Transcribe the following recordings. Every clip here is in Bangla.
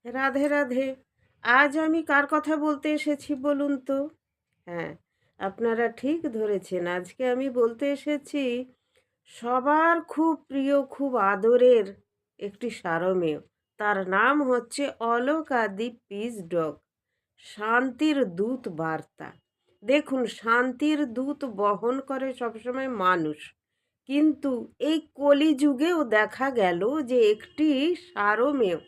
রাধে রাধে। আজ আমি কার কথা বলতে এসেছি বলুন তো? হ্যাঁ, আপনারা ঠিক ধরেছেন। আজকে আমি বলতে এসেছি সবার খুব প্রিয়, খুব আদরের একটি সারমেয়। তার নাম হচ্ছে অলকা দি পিস ডগ। শান্তির দূত বার্তা। দেখুন, শান্তির দূত বহন করে সবসময় মানুষ। কিন্তু এই কলিযুগেও দেখা গেল যে একটি সারমেয়,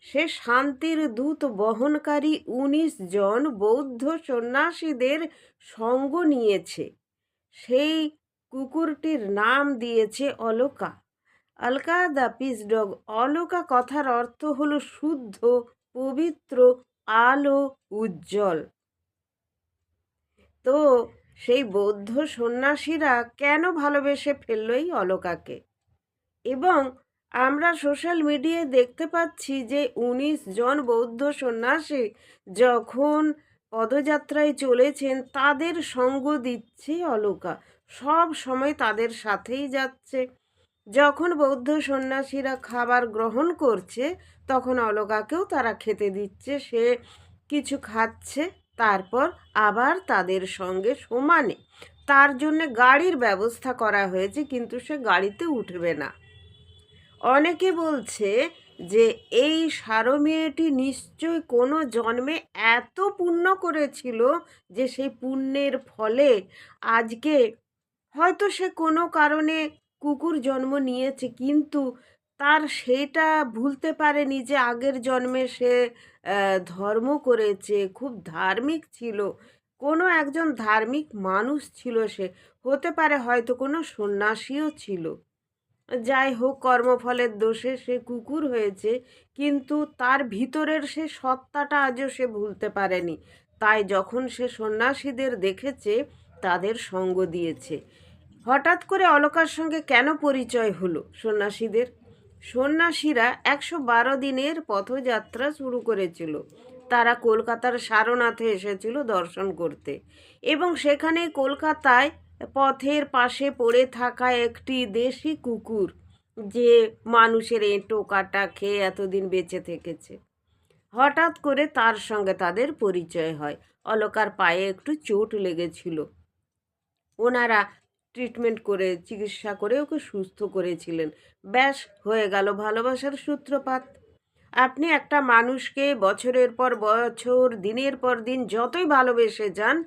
সে শান্তির দূত বহনকারী ১৯ জন বৌদ্ধ সন্ন্যাসীদের সঙ্গ নিয়েছে। সেই কুকুরটির নাম দিয়েছে Alaka. Alaka the peace dog. Alaka কথার অর্থ হলো শুদ্ধ, পবিত্র, আলো, উজ্জ্বল। তো সেই বৌদ্ধ সন্ন্যাসীরা কেন ভালোবেসে ফেললো এই অলকাকে? এবং আমরা সোশ্যাল মিডিয়ায় দেখতে পাচ্ছি যে ১৯ জন বৌদ্ধ সন্ন্যাসী যখন পদযাত্রায় চলেছেন তাদের সঙ্গ দিচ্ছে অলকা। সব সময় তাদের সাথেই যাচ্ছে। যখন বৌদ্ধ সন্ন্যাসীরা খাবার গ্রহণ করছে তখন অলকাকেও তারা খেতে দিচ্ছে। সে কিছু খাচ্ছে, তারপর আবার তাদের সঙ্গে সমানে। তার জন্যে গাড়ির ব্যবস্থা করা হয়েছে, কিন্তু সে গাড়িতে উঠবে না। অনেকে বলছে যে এই সারমেয়টি নিশ্চয় কোনো জন্মে এত পুণ্য করেছিল যে সেই পুণ্যের ফলে আজকে হয়তো সে কোনো কারণে কুকুর জন্ম নিয়েছে, কিন্তু তার সেটা ভুলতে পারেনি যে আগের জন্মে সে ধর্ম করেছে, খুব ধার্মিক ছিল, কোনো একজন ধার্মিক মানুষ ছিল সে। হতে পারে হয়তো কোনো সন্ন্যাসীও ছিল। যাই হোক, কর্মফলের দোষে সে কুকুর হয়েছে, কিন্তু তার ভিতরের সে সত্তাটা আজও সে ভুলতে পারেনি। তাই যখন সে সন্ন্যাসীদের দেখেছে তাদের সঙ্গ দিয়েছে। হঠাৎ করে অলকার সঙ্গে কেন পরিচয় হলো সন্ন্যাসীদের? সন্ন্যাসীরা ১১২ দিনের পথযাত্রা শুরু করেছিল। তারা কলকাতার সারনাথে এসেছিল দর্শন করতে, এবং সেখানে কলকাতায় পথের পাশে পড়ে থাকা একটি দেশি কুকুর, যে মানুষের এঁটো কাটা খেয়ে এতদিন বেঁচে থেকেছে, হঠাৎ করে তার সঙ্গে তাদের পরিচয় হয়। অলকার পায়ে একটু চোট লেগেছিল, ওনারা ট্রিটমেন্ট করে চিকিৎসা করে ওকে সুস্থ করেছিলেন। ব্যাস, হয়ে গেল ভালোবাসার সূত্রপাত। আপনি একটা মানুষকে বছরের পর বছর, দিনের পর দিন যতই ভালোবেসে যান,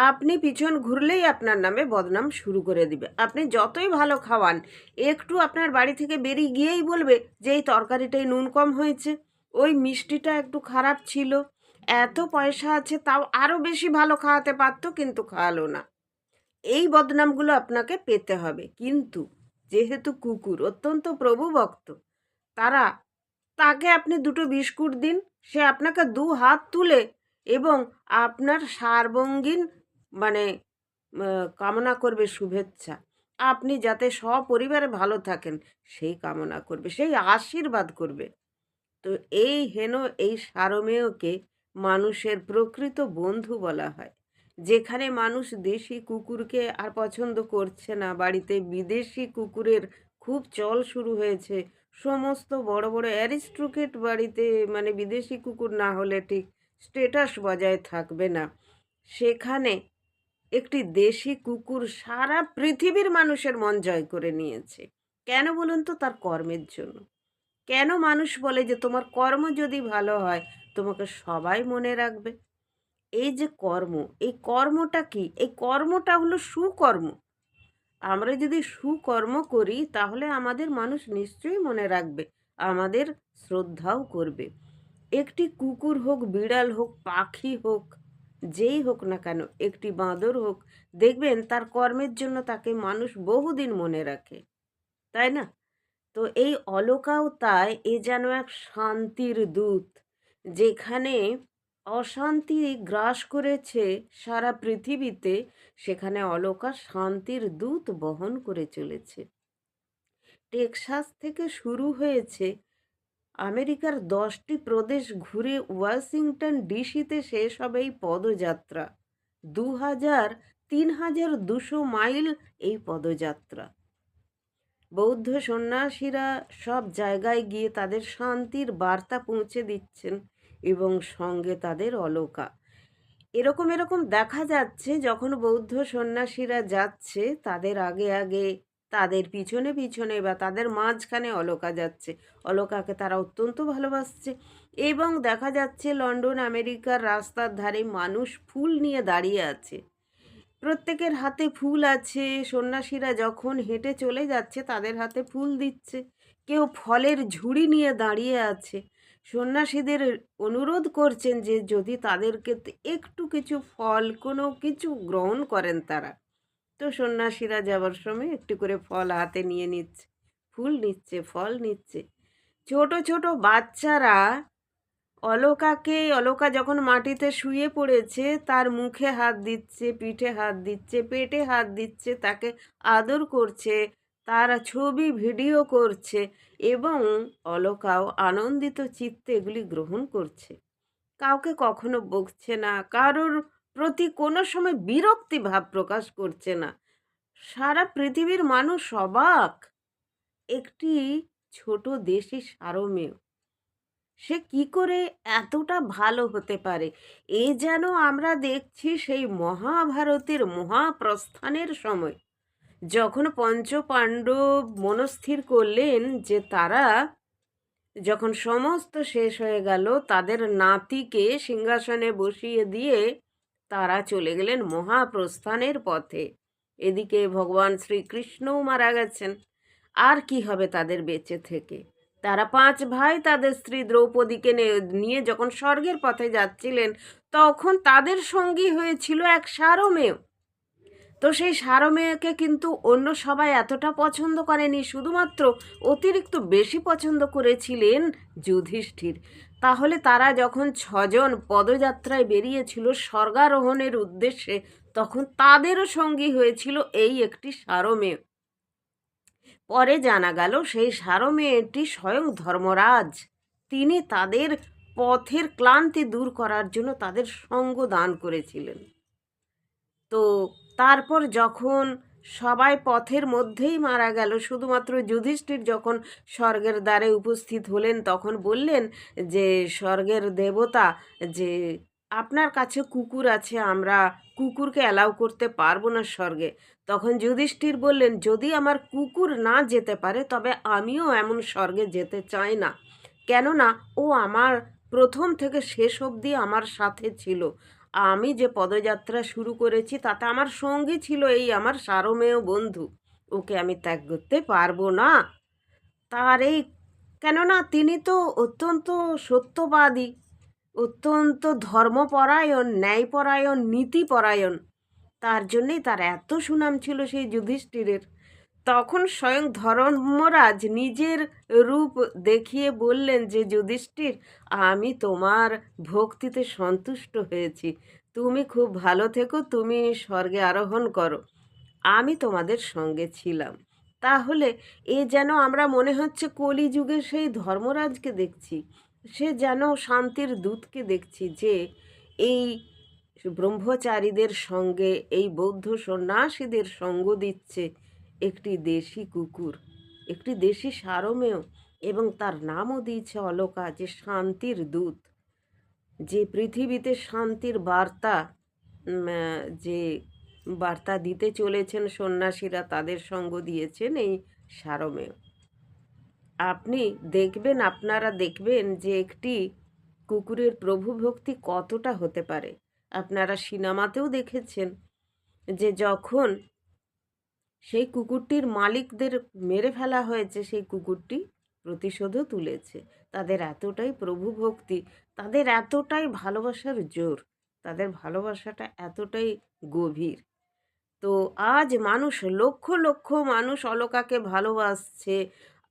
আপনি পিছন ঘুরলেই আপনার নামে বদনাম শুরু করে দিবে। আপনি যতই ভালো খাওয়ান, একটু আপনার বাড়ি থেকে বেরিয়ে গিয়েই বলবে যে এই তরকারিটায় নুন কম হয়েছে, ওই মিষ্টিটা একটু খারাপ ছিল, এত পয়সা আছে তাও আরও বেশি ভালো খাওয়াতে পারতো কিন্তু খাওয়ালো না। এই বদনামগুলো আপনাকে পেতে হবে। কিন্তু যেহেতু কুকুর অত্যন্ত প্রভুভক্ত, তারা, তাকে আপনি দুটো বিস্কুট দিন, সে আপনাকে দু হাত তুলে এবং আপনার সার্বঙ্গীন মানে কামনা করবে, শুভেচ্ছা। আপনি যাতে সপরিবারে ভালো থাকেন সেই কামনা করবে, সেই আশীর্বাদ করবে। তো এই সারমেয়কে মানুষের প্রকৃত বন্ধু বলা হয়। যেখানে মানুষ দেশি কুকুরকে আর পছন্দ করছে না, বাড়িতে বিদেশি কুকুরের খুব চল শুরু হয়েছে। সমস্ত বড় বড় অ্যারিস্টোক্রেট বাড়িতে মানে বিদেশি কুকুর না হলে ঠিক স্টেটাস বজায় থাকবে না। সেখানে একটি দেশি কুকুর সারা পৃথিবীর মানুষের মন জয় করে নিয়েছে। কেন বলুন তো? তার কর্মের জন্য। কেন মানুষ বলে যে তোমার কর্ম যদি ভালো হয় তোমাকে সবাই মনে রাখবে? এই যে কর্ম, এই কর্মটা কি? এই কর্মটা হলো সুকর্ম। আমরা যদি সুকর্ম করি তাহলে আমাদের মানুষ নিশ্চয়ই মনে রাখবে, আমাদের শ্রদ্ধাও করবে। একটি কুকুর হোক, বিড়াল হোক, পাখি হোক, যেই হোক না কেন, একটি বাঁদর হোক, দেখবেন তার কর্মের জন্য তাকে মানুষ বহুদিন মনে রাখে, তাই না? তো এই অলকাও তাই, এ যেন এক শান্তির দূত। যেখানে অশান্তি গ্রাস করেছে সারা পৃথিবীতে, সেখানে অলকা শান্তির দূত বহন করে চলেছে। টেক্সাস থেকে শুরু হয়েছে, আমেরিকার 10টি প্রদেশ ঘুরে ওয়াশিংটন ডিসিতে শেষ হবে এই পদযাত্রা। ৩,২০০ মাইল এই পদযাত্রা। বৌদ্ধ সন্ন্যাসীরা সব জায়গায় গিয়ে তাদের শান্তির বার্তা পৌঁছে দিচ্ছেন এবং সঙ্গে তাদের অলকা। এরকম এরকম দেখা যাচ্ছে যখন বৌদ্ধ সন্ন্যাসীরা যাচ্ছে তাদের আগে আগে, তাদের পিছনে পিছনে বা তাদের মাঝখানে অলকা যাচ্ছে। অলকাকে তারা অত্যন্ত ভালোবাসছে এবং দেখা যাচ্ছে লন্ডন আমেরিকার রাস্তার ধারে মানুষ ফুল নিয়ে দাঁড়িয়ে আছে, প্রত্যেকের হাতে ফুল আছে। সন্ন্যাসীরা যখন হেঁটে চলে যাচ্ছে তাদের হাতে ফুল দিচ্ছে, কেউ ফলের ঝুড়ি নিয়ে দাঁড়িয়ে আছে। সন্ন্যাসীদের অনুরোধ করছেন যে যদি তাদেরকে একটু কিছু ফল কোনো কিছু গ্রহণ করেন তারা। তো সন্ন্যাসীরা যাবার সময় একটু করে ফল হাতে নিয়ে নিচ্ছে, ফুল নিচ্ছে, ফল নিচ্ছে। ছোট ছোট বাচ্চারা অলকা যখন মাটিতে শুয়ে পড়েছে তার মুখে হাত দিচ্ছে, পিঠে হাত দিচ্ছে, পেটে হাত দিচ্ছে, তাকে আদর করছে, তার ছবি ভিডিও করছে এবং অলকাও আনন্দিত চিত্তে এগুলি গ্রহণ করছে। কাউকে কখনো বকছে না, কারোর প্রতি কোনো সময় বিরক্তি ভাব প্রকাশ করছে না। সারা পৃথিবীর মানুষ অবাক, একটি ছোট দেশি সারমেয় সে কি করে এতটা ভালো হতে পারে। এ যেন আমরা দেখছি সেই মহাভারতের মহাপ্রস্থানের সময়, যখন পঞ্চপাণ্ডব মনস্থির করলেন যে তারা যখন সমস্ত শেষ হয়ে গেল তাদের নাতিকে সিংহাসনে বসিয়ে দিয়ে তারা চলে গেলেন মহাপ্রস্থানের পথে। এদিকে ভগবান শ্রীকৃষ্ণও মারা গেছেন, আর কি হবে তাদের বেঁচে থেকে। তারা পাঁচ ভাই তাদের স্ত্রী দ্রৌপদীকে নিয়ে যখন স্বর্গের পথে যাচ্ছিলেন তখন তাদের সঙ্গী হয়েছিল এক সারমেয়। তো সেই সারমেয়কে কিন্তু অন্য সবাই এতটা পছন্দ করেনি, শুধুমাত্র অতিরিক্ত বেশি পছন্দ করেছিলেন যুধিষ্ঠির। তাহলে তারা যখন ছজন পদযাত্রায় বেরিয়েছিল স্বর্গারোহণের উদ্দেশ্যে তখন তাদেরও সঙ্গী হয়েছিল এই একটি সারমেয়। পরে জানা গেল সেই সারমেয়টি স্বয়ং ধর্মরাজ। তিনি তাদের পথের ক্লান্তি দূর করার জন্য তাদের সঙ্গ দান করেছিলেন। তো তারপর যখন সবাই পথের মধ্যেই মারা গেল, শুধুমাত্র যুধিষ্ঠির যখন স্বর্গের দ্বারে উপস্থিত হলেন তখন বললেন যে স্বর্গের দেবতা, যে আপনার কাছে কুকুর আছে, আমরা কুকুরকে অ্যালাউ করতে পারবো না স্বর্গে। তখন যুধিষ্ঠির বললেন যদি আমার কুকুর না যেতে পারে তবে আমিও এমন স্বর্গে যেতে চাই না, কেননা ও আমার প্রথম থেকে শেষ অবধি আমার সাথে ছিল। আমি যে পদযাত্রা শুরু করেছি তাতে আমার সঙ্গী ছিল এই আমার সারমেয় বন্ধু, ওকে আমি ত্যাগ করতে পারবো না। তার এই, কেননা তিনি তো অত্যন্ত সত্যবাদী, অত্যন্ত ধর্মপরায়ণ, ন্যায়পরায়ণ, নীতিপরায়ণ, তার জন্যেই তার এত সুনাম ছিল সেই যুধিষ্ঠিরের। তখন স্বয়ং ধর্মরাজ নিজের রূপ দেখিয়ে বললেন যে যুধিষ্ঠির, আমি তোমার ভক্তিতে সন্তুষ্ট হয়েছি, তুমি খুব ভালো থেকো, তুমি স্বর্গে আরোহণ করো, আমি তোমাদের সঙ্গে ছিলাম। তাহলে এ যেন আমরা মনে হচ্ছে কলিযুগে সেই ধর্মরাজকে দেখছি, সে যেন শান্তির দূতকে দেখছি, যে এই ব্রহ্মচারীদের সঙ্গে এই বৌদ্ধ সন্ন্যাসীদের সঙ্গ দিচ্ছে একটি দেশি কুকুর, একটি দেশি সারমেয়, এবং তার নামও দিয়েছে অলকা, যে শান্তির দূত, যে পৃথিবীতে শান্তির বার্তা যে বার্তা দিতে চলেছেন সন্ন্যাসীরা তাদের সঙ্গ দিয়েছেন এই সারমেয়। আপনি দেখবেন, আপনারা দেখবেন যে একটি কুকুরের প্রভুভক্তি কতটা হতে পারে। আপনারা সিনেমাতেও দেখেছেন যে যখন সেই কুকুরটির মালিকদের মেরে ফেলা হয়েছে সেই কুকুরটি প্রতিশোধও তুলেছে। তাদের এতটাই প্রভুভক্তি, তাদের এতটাই ভালোবাসার জোর, তাদের ভালোবাসাটা এতটাই গভীর। তো আজ মানুষ, লক্ষ লক্ষ মানুষ অলকাকে ভালোবাসছে।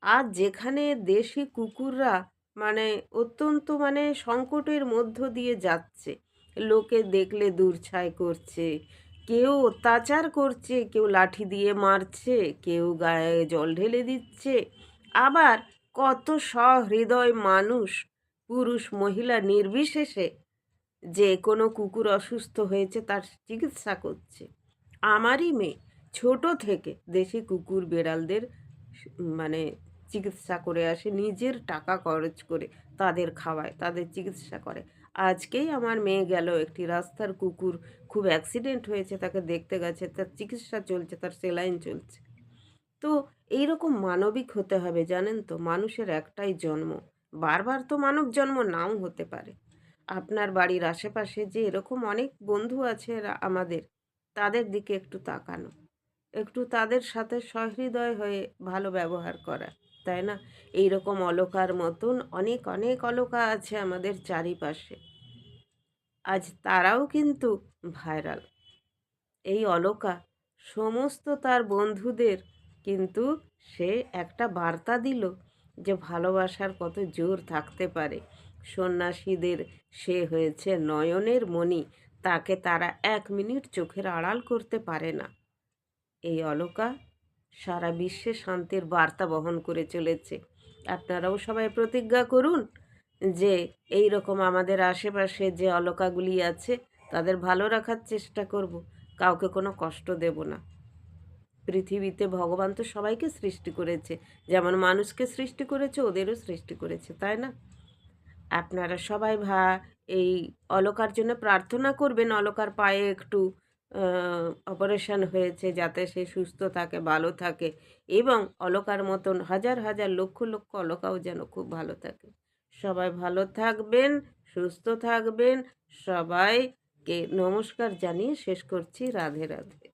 আজ যেখানে দেশি কুকুররা মানে অত্যন্ত মানে সংকটের মধ্য দিয়ে যাচ্ছে, লোকে দেখলে দূরছাই করছে, কেউ অত্যাচার করছে, কেউ লাঠি দিয়ে মারছে, কেউ গায়ে জল ঢেলে দিচ্ছে, আবার কত সহৃদয় মানুষ, পুরুষ মহিলা নির্বিশেষে, যে কোনো কুকুর অসুস্থ হয়েছে তার চিকিৎসা করছে। আমারই মেয়ে ছোট থেকে দেশি কুকুর বেড়ালদের মানে চিকিৎসা করে আসে, নিজের টাকা খরচ করে তাদের খাওয়ায়, তাদের চিকিৎসা করে। আজকেই আমার মেয়ে গেল, একটি রাস্তার কুকুর খুব অ্যাক্সিডেন্ট হয়েছে, তাকে দেখতে গেছে, তার চিকিৎসা চলছে, তার সেলাইন চলছে। তো এইরকম মানবিক হতে হবে, জানেন তো? মানুষের একটাই জন্ম, বারবার তো মানব জন্ম নাও হতে পারে। আপনার বাড়ির আশেপাশে যে এরকম অনেক বন্ধু আছে আমাদের, তাদের দিকে একটু তাকানো, একটু তাদের সাথে সহৃদয় হয়ে ভালো ব্যবহার করা, তাই না? এইরকম অলকার মতন অনেক অনেক অলকা আছে আমাদের চারিপাশে, আজ তারাও কিন্তু ভাইরাল। এই অলকা সমস্ত তার বন্ধুদের কিন্তু সে একটা বার্তা দিল যে ভালোবাসার কত জোর থাকতে পারে। সন্ন্যাসীদের সে হয়েছে নয়নের মণি, তাকে তারা 1 মিনিট চোখের আড়াল করতে পারে না। এই অলকা সারা বিশ্বে শান্তির বার্তা বহন করে চলেছে। আপনারাও সবাই প্রতিজ্ঞা করুন যে এই রকম আমাদের আশেপাশে যে অলকাগুলি আছে তাদের ভালো রাখার চেষ্টা করব, কাউকে কোনো কষ্ট দেব না। পৃথিবীতে ভগবান তো সবাইকে সৃষ্টি করেছে, যেমন মানুষকে সৃষ্টি করেছে ওদেরও সৃষ্টি করেছে, তাই না? আপনারা সবাই এই অলকার জন্য প্রার্থনা করবেন। অলকার পায়ে একটু অপারেশন হয়েছে, যাতে সে সুস্থ থাকে, ভালো থাকে, এবং অলকার মতন হাজার হাজার লক্ষ লক্ষ অলকাও যেন খুব ভালো থাকে। সবাই ভালো থাকবেন, সুস্থ থাকবেন। সবাইকে নমস্কার জানিয়ে শেষ করছি। রাধে রাধে।